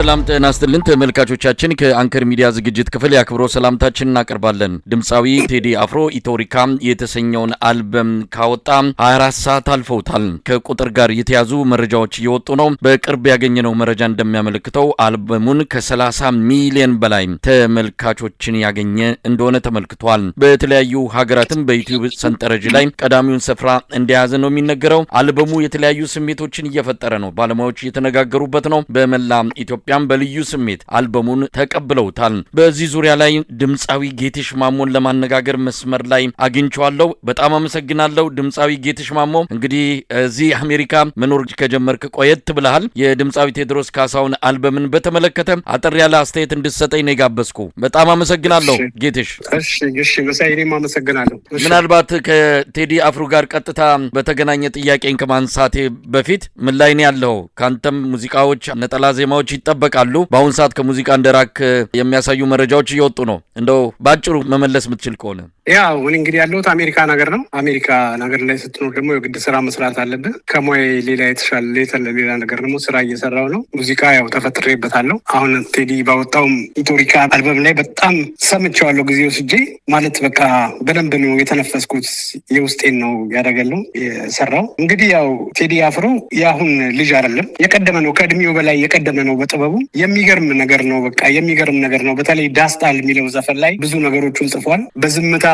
ሰላም ጤና ይስጥልን ተመልካቾቻችን ከአንከር ሚዲያ ዝግጅት ክፍል ያክብሮ ሰላምታችን እናቀርባለን። ድምጻዊ ቴዲ አፍሮ ኢትዮሪካ የተሰኘውን አልበም ካወጣ 24 ሰዓት አልፈውታል። ከቁጥር ጋር የተያዙ መረጃዎች እየወጡ ነው። በቅርብ ያገኘነው መረጃ እንደሚያመለክተው አልበሙን ከ30 ሚሊዮን በላይ ተመልካቾችን ያገኘ እንደሆነ ተመልክቷል። በተለያዩ ሀገራትም በዩቲዩብ ሰንጠረዥ ላይ ቀዳሚውን ስፍራ እንደያዘ ነው የሚነገረው። አልበሙ የተለያዩ ስሜቶችን እየፈጠረ ነው። ባለሙያዎች እየተነጋገሩበት ነው። በመላ ኢትዮጵያ በልዩ ስሜት አልበሙን ተቀብለውታል። በዚህ ዙሪያ ላይ ድምጻዊ ጌትሽ ማሞን ለማነጋገር መስመር ላይ አግኝቻለሁ። በጣም አመሰግናለሁ ድምጻዊ ጌትሽ ማሞ። እንግዲህ እዚህ አሜሪካ መኖር ከጀመርክ ቆየት ብለሃል። የድምጻዊ ቴዎድሮስ ካሳሁን አልበምን በተመለከተ አጠር ያለ አስተያየት እንድትሰጠኝ ነው ጋበዝኩ። በጣም አመሰግናለሁ ጌትሽ። እሺ በሳይኔም አመሰግናለሁ። ምናልባት ከቴዲ አፍሮ ጋር ቀጥታ በተገናኘ ጥያቄን ከማንሳቴ በፊት ምን ላይ ነው ያለው? ካንተም ሙዚቃዎች ነጠላ ዜማዎች በቃሉ በአሁን ሰዓት ከሙዚቃ እንደራክ የሚያሳዩ መረጃዎች እየወጡ ነው። እንደው ባጭሩ መመለስ የምትችል ከሆነ ያው እንግዲህ ያለሁት አሜሪካ ነገር ነው። አሜሪካ ነገር ላይ ስትኖር ደግሞ የግድ ስራ መስራት አለብህ። ከሞይ ሌላ የተሻለ ሌላ ነገር ደግሞ ስራ እየሰራው ነው። ሙዚቃ ያው ተፈጥሬበታለሁ። አሁን ቴዲ ባወጣው ኢትዮሪካ አልበም ላይ በጣም ሰምቼዋለሁ ጊዜ ወስጄ። ማለት በቃ በደንብ ነው የተነፈስኩት። የውስጤን ነው ያደረገለው የሰራው። እንግዲህ ያው ቴዲ አፍሮ የአሁን ልጅ አይደለም፣ የቀደመ ነው። ከእድሜው በላይ የቀደመ ነው። በጥበቡ የሚገርም ነገር ነው። በቃ የሚገርም ነገር ነው። በተለይ ዳስጣል የሚለው ዘፈን ላይ ብዙ ነገሮችን ጽፏል። በዝምታ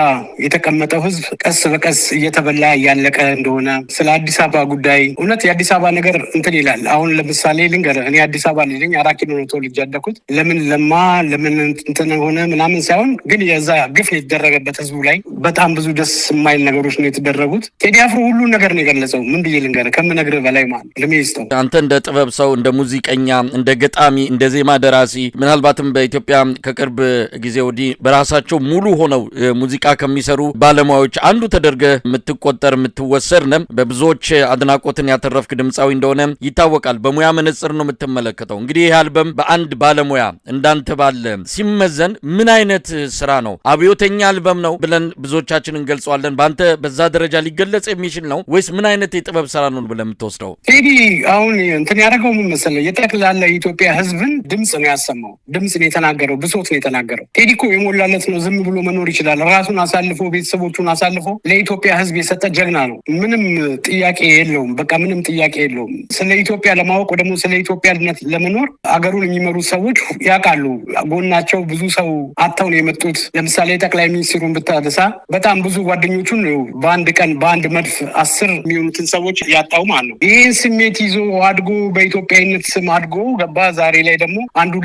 የተቀመጠው ህዝብ ቀስ በቀስ እየተበላ እያለቀ እንደሆነ፣ ስለ አዲስ አበባ ጉዳይ እውነት የአዲስ አበባ ነገር እንትን ይላል። አሁን ለምሳሌ ልንገር፣ እኔ አዲስ አበባ ልጅ ነኝ። 4 ኪሎ ነው ተወልጄ ያደኩት። ለምን ለማ ለምን እንትን ሆነ ምናምን ሳይሆን ግን የዛ ግፍ ነው የተደረገበት ህዝቡ ላይ። በጣም ብዙ ደስ የማይል ነገሮች ነው የተደረጉት። ቴዲ አፍሮ ሁሉን ነገር ነው የገለጸው። ምን ብዬ ልንገር ከምነግርህ በላይ ማለት ልሜ ይስጠው። አንተ እንደ ጥበብ ሰው፣ እንደ ሙዚቀኛ፣ እንደ ገጣሚ፣ እንደ ዜማ ደራሲ ምናልባትም በኢትዮጵያ ከቅርብ ጊዜ ወዲህ በራሳቸው ሙሉ ሆነው ሙዚቃ ከሚሰሩ ባለሙያዎች አንዱ ተደርገህ የምትቆጠር የምትወሰድ ነህ። በብዙዎች አድናቆትን ያተረፍክ ድምጻዊ እንደሆነ ይታወቃል። በሙያ መነጽር ነው የምትመለከተው። እንግዲህ ይህ አልበም በአንድ ባለሙያ እንዳንተ ባለ ሲመዘን ምን አይነት ስራ ነው? አብዮተኛ አልበም ነው ብለን ብዙዎቻችን እንገልጸዋለን። በአንተ በዛ ደረጃ ሊገለጽ የሚችል ነው ወይስ ምን አይነት የጥበብ ስራ ነው ብለን የምትወስደው? ቴዲ አሁን እንትን ያደረገው ምን መሰለህ? የጠቅላላ የኢትዮጵያ ህዝብን ድምጽ ነው ያሰማው። ድምጽ ነው የተናገረው። ብሶት ነው የተናገረው። ቴዲ እኮ የሞላለት ነው። ዝም ብሎ መኖር ይችላል። ራሱን አሳልፎ ቤተሰቦቹን አሳልፎ ለኢትዮጵያ ህዝብ የሰጠ ጀግና ነው። ምንም ጥያቄ የለውም። በቃ ምንም ጥያቄ የለውም። ስለ ኢትዮጵያ ለማወቅ ደግሞ ስለ ኢትዮጵያነት ለመኖር አገሩን የሚመሩት ሰዎች ያውቃሉ። ጎናቸው ብዙ ሰው አጥተው ነው የመጡት። ለምሳሌ ጠቅላይ ሚኒስትሩን ብታነሳ በጣም ብዙ ጓደኞቹን በአንድ ቀን በአንድ መድፍ 10 የሚሆኑትን ሰዎች ያጣው ማለት ነው። ይህን ስሜት ይዞ አድጎ በኢትዮጵያዊነት ስም አድጎ ገባ። ዛሬ ላይ ደግሞ አንዱን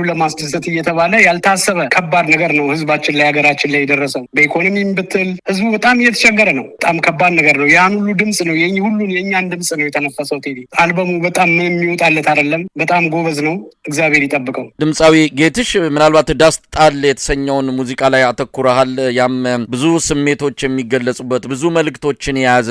ለማስደሰት እየተባለ ያልታሰበ ከባድ ነገር ነው ህዝባችን ላይ ሀገራችን ላይ የደረሰው። በኢኮኖሚም ብትል ህዝቡ በጣም እየተቸገረ ነው። በጣም ከባድ ነገር ነው። ያን ሁሉ ድምጽ ነው የእኛን ድምጽ ነው የተነፈሰው ቴዲ። አልበሙ በጣም ምንም የሚወጣለት አይደለም። በጣም ጎበዝ ነው። እግዚአብሔር ይጠብቀው። ድምጻዊ ጌትሽ ምናልባት ዳስጣል የተሰኘውን ሙዚቃ ላይ አተኩረሃል። ያም ብዙ ስሜቶች የሚገለጹበት ብዙ መልእክቶችን የያዘ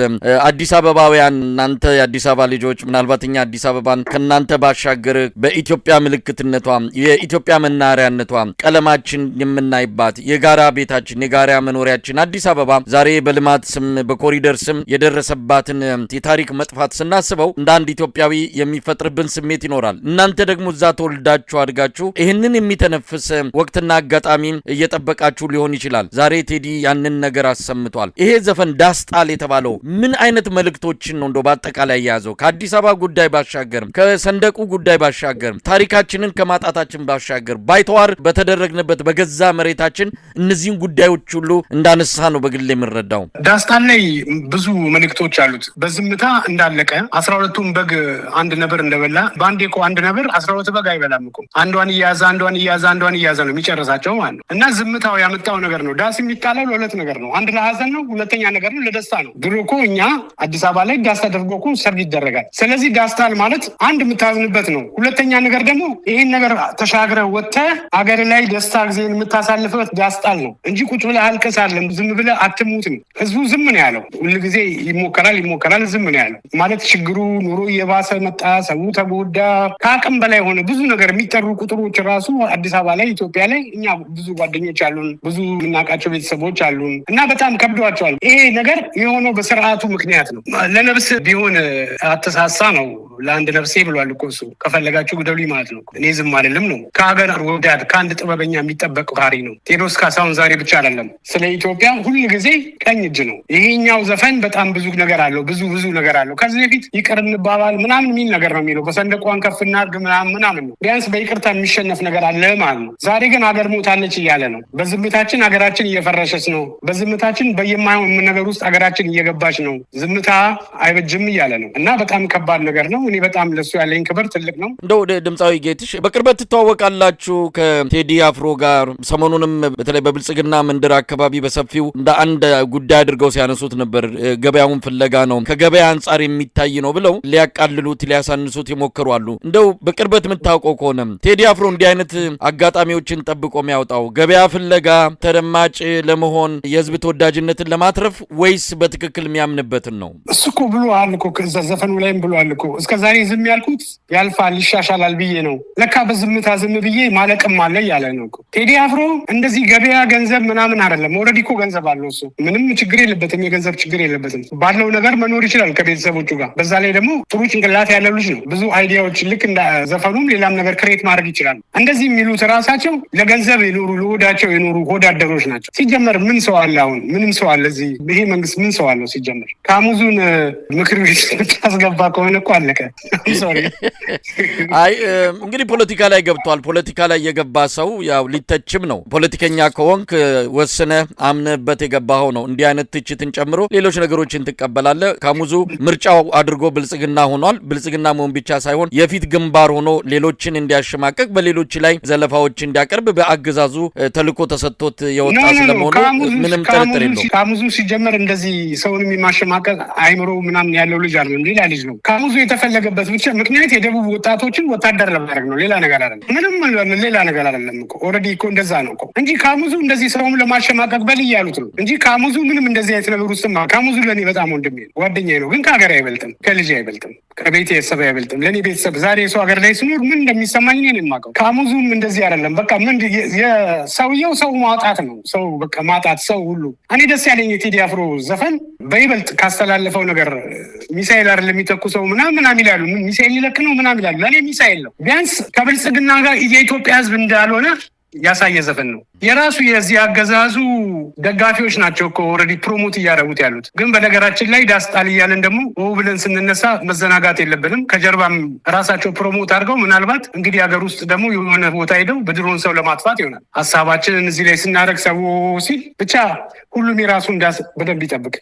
አዲስ አበባውያን፣ እናንተ የአዲስ አበባ ልጆች ምናልባት እኛ አዲስ አበባን ከናንተ ባሻገር በኢትዮጵያ ምልክትነቷ የኢትዮጵያ መናሪያነቷ ቀለማችን የምናይባት የጋራ ቤታችን የጋራ መኖሪያችን አዲስ አበባ ዛሬ በልማት ስም በኮሪደር ስም የደረሰባትን የታሪክ መጥፋት ስናስበው እንደ አንድ ኢትዮጵያዊ የሚፈጥርብን ስሜት ይኖራል። እናንተ ደግሞ እዛ ተወልዳችሁ አድጋችሁ ይህንን የሚተነፍስ ወቅትና አጋጣሚ እየጠበቃችሁ ሊሆን ይችላል። ዛሬ ቴዲ ያንን ነገር አሰምቷል። ይሄ ዘፈን ዳስጣል የተባለው ምን አይነት መልእክቶችን ነው እንደው በአጠቃላይ የያዘው? ከአዲስ አበባ ጉዳይ ባሻገር ከሰንደቁ ጉዳይ ባሻገር ታሪካችንን ከማጣታችን ባሻገር ባይተዋር በተደረግንበት በገዛ መሬታችን እነዚህን ጉዳዮች ሁሉ እንዳነሳ ነው በግል የምንረዳው። ዳስጣል ላይ ብዙ መልእክቶች አሉት። በዝምታ እንዳለቀ 12ቱን በግ አንድ ነብር እንደበላ በአንዴ እኮ አንድ ነብር 12 በግ አይበላም እኮ። አንዷን እያያዘ ነው የሚጨርሳቸው ማለት ነው። እና ዝምታው ያመጣው ነገር ነው። ዳስ የሚጣለው ለሁለት ነገር ነው። አንድ ለሀዘን ነው፣ ሁለተኛ ነገር ነው ለደስታ ነው። ድሮ እኮ እኛ አዲስ አበባ ላይ ዳስ ተደርጎ እኮ ሰርግ ይደረጋል። ስለዚህ ዳስጣል ማለት አንድ የምታዝንበት ነው። ሁለተኛ ነገር ደግሞ ይሄን ነገር ተሻግረህ ወጥተህ አገር ላይ ደስታ ጊዜን የምታሳልፍበት ዳስጣል ነው እንጂ ቁጭ ብለህ አልቀስ አለም ዝም ብለህ አትሙት ነው። ህዝቡ ዝም ነው ያለው። ሁልጊዜ ይሞከራል ዝም ነው ያለው። ማለት ችግሩ ኑሮ እየባሰ መጣ፣ ሰው ተጎዳ፣ ከአቅም በላይ ሆነ። ብዙ ነገር የሚጠሩ ቁጥሮች ራሱ አዲስ አበባ ላይ ኢትዮጵያ ላይ እኛ ብዙ ጓደኞች አሉን፣ ብዙ የምናውቃቸው ቤተሰቦች አሉን እና በጣም ከብዷቸዋል። ይሄ ነገር የሆነው በስርዓቱ ምክንያት ነው። ለነብስ ቢሆን አተሳሳ ነው ለአንድ ነፍሴ ብሏል እኮ እሱ። ከፈለጋችሁ ግደሉኝ ማለት ነው። እኔ ዝም አይደለም ነው። ከሀገር ወዳድ ከአንድ ጥበበኛ የሚጠበቅ ባህሪ ነው። ቴዎድሮስ ካሳሁን ዛሬ ብቻ አይደለም ስለ ኢትዮጵያ ሁል ጊዜ ቀኝ እጅ ነው። ይሄኛው ዘፈን በጣም ብዙ ነገር አለው፣ ብዙ ነገር አለው። ከዚህ በፊት ይቅር እንባባል ምናምን የሚል ነገር ነው የሚለው። በሰንደቋን ከፍ እናድርግ ምናምን ነው። ቢያንስ በይቅርታ የሚሸነፍ ነገር አለ ማለት ነው። ዛሬ ግን ሀገር ሞታለች እያለ ነው። በዝምታችን ሀገራችን እየፈረሰች ነው። በዝምታችን በየማይሆን ነገር ውስጥ ሀገራችን እየገባች ነው። ዝምታ አይበጅም እያለ ነው እና በጣም ከባድ ነገር ነው። እኔ በጣም ለሱ ያለኝ ክብር ትልቅ ነው። እንደው ድምፃዊ ጌትሽ በቅርበት ትተዋወቃላችሁ ከቴዲ አፍሮ ጋር። ሰሞኑንም በተለይ በብልጽግና መንደር አካባቢ በሰፊው እንደ አንድ ጉዳይ አድርገው ሲያነሱት ነበር። ገበያውን ፍለጋ ነው፣ ከገበያ አንጻር የሚታይ ነው ብለው ሊያቃልሉት ሊያሳንሱት ይሞክሩ አሉ። እንደው በቅርበት የምታውቀው ከሆነ ቴዲ አፍሮ እንዲህ አይነት አጋጣሚዎችን ጠብቆ የሚያወጣው ገበያ ፍለጋ ተደማጭ ለመሆን የህዝብ ተወዳጅነትን ለማትረፍ ወይስ በትክክል የሚያምንበትን ነው? እሱ እኮ ብሎሃል እኮ ዘፈኑ ላይም ብሎሃል እኮ እስከዛሬ ዝም ያልኩት ያልፋል ይሻሻላል ብዬ ነው። ለካ በዝምታ ዝም ብዬ ማለቅም አለ እያለ ነው እኮ ቴዲ አፍሮ። እንደዚህ ገበያ ገንዘብ ምናምን አይደለም። ኦልሬዲ እኮ ገንዘብ አለው እሱ። ምንም ችግር የለበትም፣ የገንዘብ ችግር የለበትም። ባለው ነገር መኖር ይችላል ከቤተሰቦቹ ጋር። በዛ ላይ ደግሞ ጥሩ ጭንቅላት ያለው ልጅ ነው። ብዙ አይዲያዎች ልክ እንደ ዘፈኑም ሌላም ነገር ክሬት ማድረግ ይችላል። እንደዚህ የሚሉት ራሳቸው ለገንዘብ የኖሩ ለሆዳቸው የኖሩ ሆዳደሮች ናቸው። ሲጀመር ምን ሰው አለ አሁን? ምንም ሰው አለ እዚህ ይሄ መንግስት ምን ሰው አለው ሲጀመር? ካሙዙን ምክር ቤት ታስገባ ከሆነ እኮ አለቀ። ሶሪ አይ እንግዲህ ፖለቲካ ላይ ገብቷል። ፖለቲካ ላይ የገባ ሰው ያው ሊተችም ነው። ፖለቲከኛ ከሆንክ ወስነ አምነበት የገባኸው ነው። እንዲህ አይነት ትችትን ጨምሮ ሌሎች ነገሮችን ትቀበላለህ። ካሙዙ ምርጫው አድርጎ ብልጽግና ሆኗል። ብልጽግና መሆን ብቻ ሳይሆን የፊት ግንባር ሆኖ ሌሎችን እንዲያሸማቀቅ በሌሎች ላይ ዘለፋዎች እንዲያቀርብ በአገዛዙ ተልኮ ተሰጥቶት የወጣ ስለመሆኑ ምንም ጥርጥር የለውም። ካሙዙ ሲጀመር እንደዚህ ሰውን የሚማሸማቀቅ አይምሮ ምናምን ያለው ልጅ አይደለም፣ ሌላ ልጅ ነው። ካሙዙ የተፈለገበት ብቻ ምክንያት የደቡብ ወጣቶችን ወታደር ለማድረግ ነው፣ ሌላ ነገር አይደለም። ምንም ሌላ ነገር አይደለም እኮ ኦልሬዲ እኮ እንደዛ ነው እኮ እንጂ ካሙዙ እንደዚህ ሰውም ለማሸማቀቅ በል እያሉት ነው እንጂ ካሙዙ ምንም እንደዚህ አይነት ነገር ውስጥ ካሙዙ ለእኔ በጣም ወንድሜ ነው፣ ጓደኛዬ ነው። ግን ከሀገር አይበልጥም፣ ከልጅ አይበልጥም፣ ከቤተሰብ አይበልጥም። ለእኔ ቤተሰብ ዛሬ የሰው ሀገር ላይ ስኖር ምን እንደሚሰማኝ እኔ የማውቀው። ካሙዙም እንደዚህ አይደለም። በቃ ምን የሰውየው ሰው ማውጣት ነው፣ ሰው በቃ ማጣት ሰው ሁሉ። እኔ ደስ ያለኝ የቴዲ አፍሮ ዘፈን በይበልጥ ካስተላለፈው ነገር ሚሳኤል አይደለም የሚተኩሰው ምናምን ይላሉ። ሚሳኤል ይለቅ ነው ምናምን ይላሉ። ለእኔ ሚሳኤል ነው። ቢያንስ ከብልጽግና ጋር የኢትዮጵያ ሕዝብ እንዳልሆነ ያሳየ ዘፈን ነው። የራሱ የዚህ አገዛዙ ደጋፊዎች ናቸው እኮ ኦልሬዲ ፕሮሞት እያደረጉት ያሉት። ግን በነገራችን ላይ ዳስጣል እያለን ደግሞ ብለን ስንነሳ መዘናጋት የለብንም። ከጀርባም ራሳቸው ፕሮሞት አድርገው ምናልባት እንግዲህ ሀገር ውስጥ ደግሞ የሆነ ቦታ ሄደው በድሮን ሰው ለማጥፋት ይሆናል ሀሳባችንን እዚህ ላይ ስናደርግ ሰው ሲል ብቻ ሁሉም የራሱ እንዳስ በደንብ ይጠብቅ።